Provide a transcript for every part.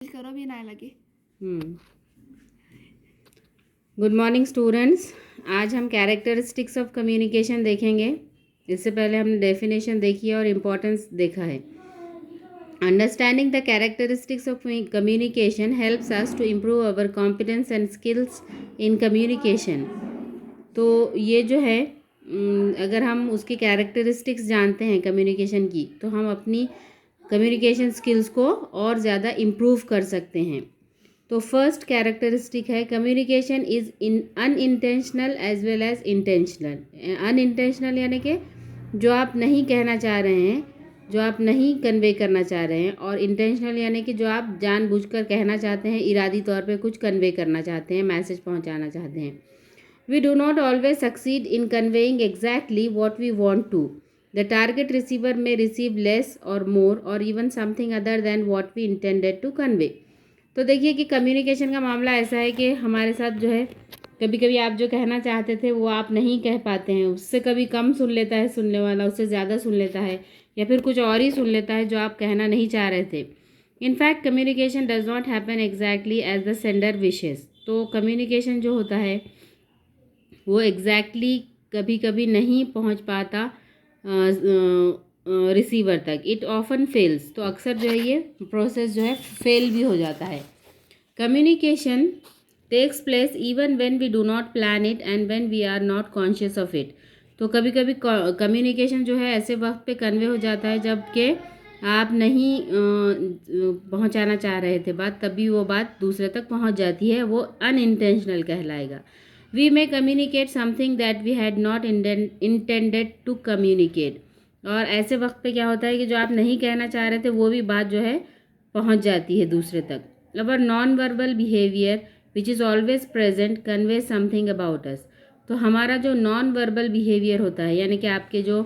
करो भी ना लगे। Good morning students. आज हम कैरेक्टरिस्टिक्स ऑफ कम्युनिकेशन देखेंगे। इससे पहले हमने डेफिनेशन देखी है और इम्पोर्टेंस देखा है। Understanding the characteristics of communication helps us to improve our competence and skills in communication. तो ये जो है अगर हम उसकी कैरेक्टरिस्टिक्स जानते हैं कम्युनिकेशन की, तो हम अपनी कम्युनिकेशन स्किल्स को और ज़्यादा इम्प्रूव कर सकते हैं। तो फर्स्ट कैरेक्टरिस्टिक है communication is unintentional as well as intentional. Unintentional यानी कि जो आप नहीं कहना चाह रहे हैं, जो आप नहीं कन्वे करना चाह रहे हैं, और इंटेंशनल यानी कि जो आप जानबूझकर कहना चाहते हैं, इरादी तौर पे कुछ कन्वे करना चाहते हैं, मैसेज पहुंचाना चाहते हैं। We do not always succeed in conveying exactly what we want to. The target receiver may receive less or more or even something other than what we intended to convey. तो देखिए कि communication का मामला ऐसा है कि हमारे साथ जो है कभी कभी आप जो कहना चाहते थे वो आप नहीं कह पाते हैं। उससे कभी कम सुन लेता है सुनने वाला, उससे ज़्यादा सुन लेता है, या फिर कुछ और ही सुन लेता है जो आप कहना नहीं चाह रहे थे। In fact communication does not happen exactly as the sender wishes. तो कम्युनिकेशन जो होता है वो एग्जैक्टली कभी कभी नहीं पहुंच पाता रिसीवर तक। It often fails. तो अक्सर जो है ये प्रोसेस जो है फेल भी हो जाता है। Communication takes place even when we do not plan it and when we are not conscious of it. तो कभी कभी कम्युनिकेशन जो है ऐसे वक्त पे कन्वे हो जाता है जबकि आप नहीं पहुंचाना चाह रहे थे बात, तभी वो बात दूसरे तक पहुंच जाती है। वो अनइंटेंशनल कहलाएगा। We may communicate something that we had not intended to communicate. और ऐसे वक्त पे क्या होता है कि जो आप नहीं कहना चाह रहे थे वो भी बात जो है पहुंच जाती है दूसरे तक। Our non verbal behaviour which is always present convey something about us. तो हमारा जो नॉन वर्बल बिहेवियर होता है, यानी कि आपके जो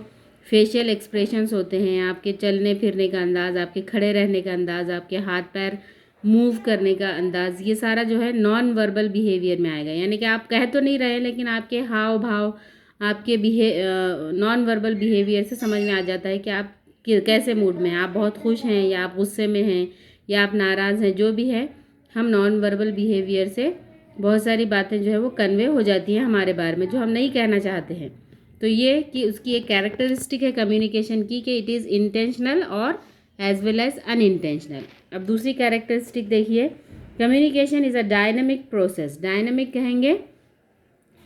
फेशियल एक्सप्रेशंस होते हैं, आपके चलने फिरने का अंदाज़, आपके खड़े रहने का अंदाज़, आपके हाथ पैर मूव करने का अंदाज़, ये सारा जो है नॉन वर्बल बिहेवियर में आएगा। यानी कि आप कह तो नहीं रहे लेकिन आपके हाव भाव, आपके नॉन वर्बल बिहेवियर से समझ में आ जाता है कि आप कैसे मूड में हैं। आप बहुत खुश हैं या आप गुस्से में हैं या आप नाराज़ हैं, जो भी है हम नॉन वर्बल बिहेवियर से बहुत सारी बातें जो है वो कन्वे हो जाती हैं हमारे बारे में जो हम नहीं कहना चाहते हैं। तो ये कि उसकी एक कैरेक्टरिस्टिक है कम्युनिकेशन की कि इट इज़ इंटेंशनल और एज वेल एज अनइंटेंशनल। अब दूसरी कैरेक्टरिस्टिक देखिए, communication is a dynamic process. Dynamic कहेंगे,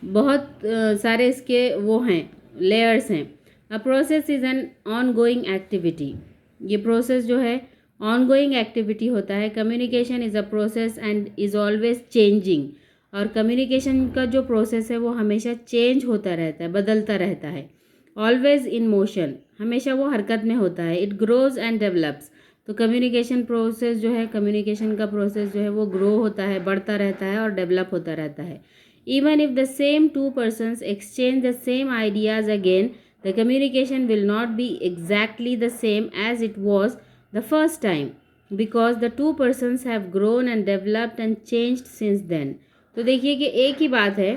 बहुत सारे इसके वो हैं, लेयर्स हैं। A process is an on going activity. ये प्रोसेस जो है ऑन गोइंग एक्टिविटी होता है। Communication is a process and is always changing. और कम्युनिकेशन का जो प्रोसेस है वो हमेशा चेंज होता रहता है, बदलता रहता है। ऑलवेज इन मोशन, हमेशा वो हरकत में होता है। It grows and develops. तो कम्युनिकेशन प्रोसेस जो है, कम्युनिकेशन का प्रोसेस जो है वो ग्रो होता है, बढ़ता रहता है और डेवलप होता रहता है। Even if the same two persons exchange the same ideas again, the communication will not be exactly the same as it was the first time, because the two persons have grown and developed and changed since then. तो देखिए कि एक ही बात है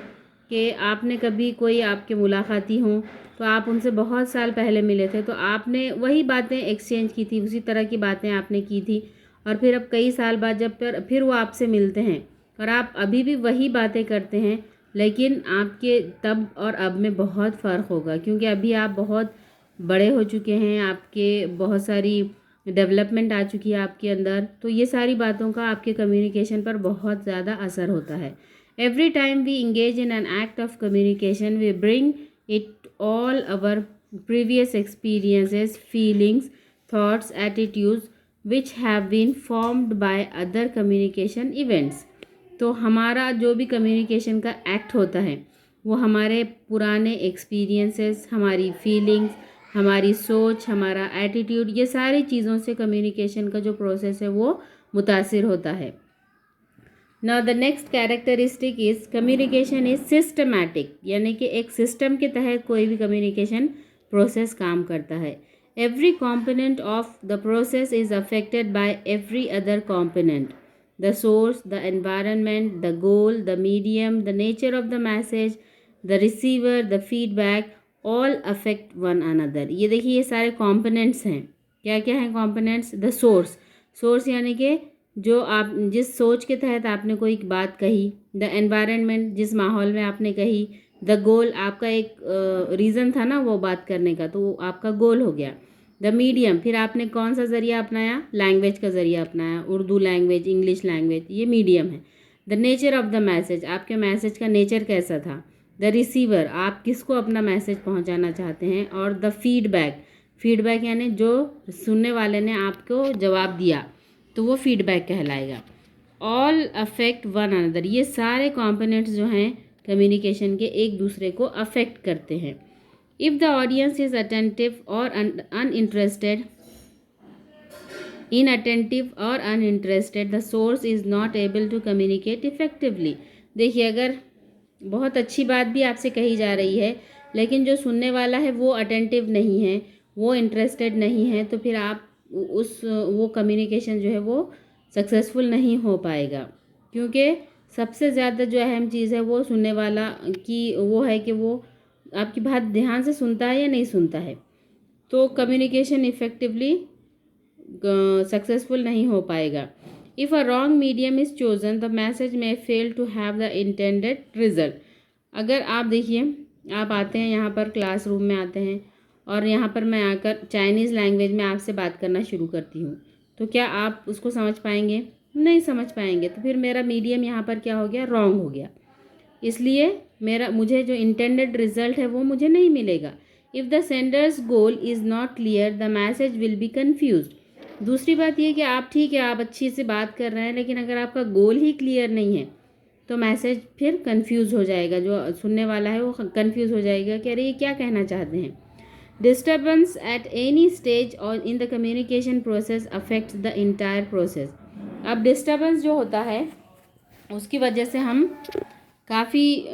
कि आपने कभी कोई आपके मुलाकाती हों तो आप उनसे बहुत साल पहले मिले थे, तो आपने वही बातें एक्सचेंज की थी, उसी तरह की बातें आपने की थी, और फिर अब कई साल बाद जब फिर वो आपसे मिलते हैं और आप अभी भी वही बातें करते हैं, लेकिन आपके तब और अब में बहुत फ़र्क होगा, क्योंकि अभी आप बहुत बड़े हो चुके हैं, आपके बहुत सारी डेवलपमेंट आ चुकी है आपके अंदर। तो ये सारी बातों का आपके कम्युनिकेशन पर बहुत ज़्यादा असर होता है। Every time we engage in an act of communication we bring it all our previous experiences, feelings, thoughts, attitudes which have been formed by other communication events. तो हमारा जो भी कम्युनिकेशन का एक्ट होता है वो हमारे पुराने एक्सपीरियंसेस, हमारी फीलिंग्स, हमारी सोच, हमारा एटीट्यूड, ये सारी चीज़ों से कम्युनिकेशन का जो प्रोसेस है वो मुतासिर होता है। Now the next characteristic is communication is systematic. यानी कि एक सिस्टम के तहत कोई भी कम्युनिकेशन प्रोसेस काम करता है। Every component of the process is affected by every other component. The source, the environment, the goal, the medium, the nature of the message, the receiver, the feedback, all affect one another. ये देखिए ये सारे components हैं। क्या क्या हैं components? The source, source यानी कि जो आप जिस सोच के तहत आपने कोई बात कही, द एनवायरनमेंट जिस माहौल में आपने कही, द गोल आपका एक रीज़न था ना वो बात करने का, तो वो आपका गोल हो गया। द मीडियम फिर आपने कौन सा ज़रिया अपनाया, लैंग्वेज का ज़रिया अपनाया, उर्दू लैंग्वेज, इंग्लिश लैंग्वेज, ये मीडियम है। The nature of the message आपके मैसेज का नेचर कैसा था। द रिसीवर आप किसको अपना मैसेज पहुंचाना चाहते हैं। और द फीडबैक, फीडबैक यानी जो सुनने वाले ने आपको जवाब दिया तो वो फीडबैक कहलाएगा। ऑल अफेक्ट वन अनदर, ये सारे कॉम्पोनेंट्स जो हैं कम्युनिकेशन के एक दूसरे को अफेक्ट करते हैं। If the audience is attentive और अनइंटरेस्टेड, इनअटेंटिव और uninterested, the source is not able to communicate effectively. देखिए, अगर बहुत अच्छी बात भी आपसे कही जा रही है लेकिन जो सुनने वाला है वो अटेंटिव नहीं है, वो इंटरेस्टेड नहीं है, तो फिर आप वो कम्युनिकेशन जो है वो सक्सेसफुल नहीं हो पाएगा। क्योंकि सबसे ज़्यादा जो अहम चीज़ है वो सुनने वाला की वो है कि वो आपकी बात ध्यान से सुनता है या नहीं सुनता है, तो कम्युनिकेशन इफ़ेक्टिवली सक्सेसफुल नहीं हो पाएगा। If a wrong medium is chosen the message may fail to have the intended result. अगर आप देखिए, आप आते हैं यहाँ पर क्लासरूम में आते हैं और यहाँ पर मैं आकर चाइनीज़ लैंग्वेज में आपसे बात करना शुरू करती हूँ, तो क्या आप उसको समझ पाएंगे? नहीं समझ पाएंगे। तो फिर मेरा मीडियम यहाँ पर क्या हो गया, रॉन्ग हो गया। इसलिए मुझे जो इंटेंडेड रिजल्ट है वो मुझे नहीं मिलेगा। If the Sanders goal is not clear the message will be confused. दूसरी बात ये कि आप ठीक है, आप अच्छी से बात कर रहे हैं, लेकिन अगर आपका गोल ही क्लियर नहीं है तो मैसेज फिर कंफ्यूज हो जाएगा। जो सुनने वाला है वो कंफ्यूज हो जाएगा कि अरे ये क्या कहना चाहते हैं। डिस्टर्बेंस एट एनी स्टेज और in the communication process affects the entire process. अब डिस्टर्बेंस जो होता है उसकी वजह से हम काफ़ी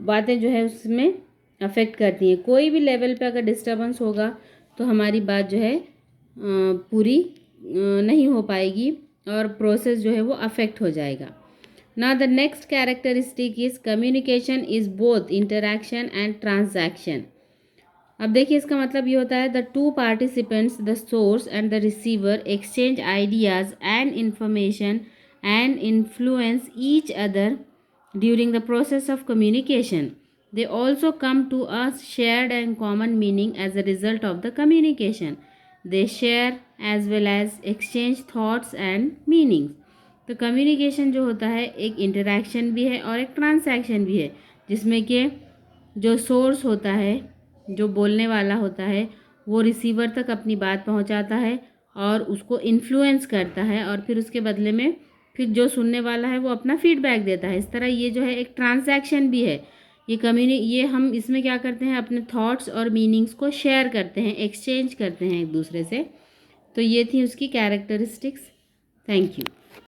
बातें जो है उसमें अफेक्ट करती हैं। कोई भी लेवल पे अगर डिस्टर्बेंस होगा तो हमारी बात जो है पूरी नहीं हो पाएगी और प्रोसेस जो है वो अफेक्ट हो जाएगा। Now the next characteristic is communication is both interaction and transaction. अब देखिए, इसका मतलब ये होता है the two participants, the source and the receiver, exchange ideas and information and influence each other during the process of communication. They also come to a shared and common meaning as a result of the communication. They share as well as exchange thoughts and meanings. तो communication जो होता है एक interaction भी है और एक transaction भी है, जिसमें कि जो सोर्स होता है, जो बोलने वाला होता है, वो रिसीवर तक अपनी बात पहुंचाता है और उसको इन्फ्लुएंस करता है और फिर उसके बदले में फिर जो सुनने वाला है वो अपना फीडबैक देता है। इस तरह ये जो है एक ट्रांसैक्शन भी है। ये हम इसमें क्या करते हैं, अपने थॉट्स और मीनिंग्स को शेयर करते हैं, एक्सचेंज करते हैं एक दूसरे से। तो ये थी उसकी कैरेक्टरिस्टिक्स। Thank you.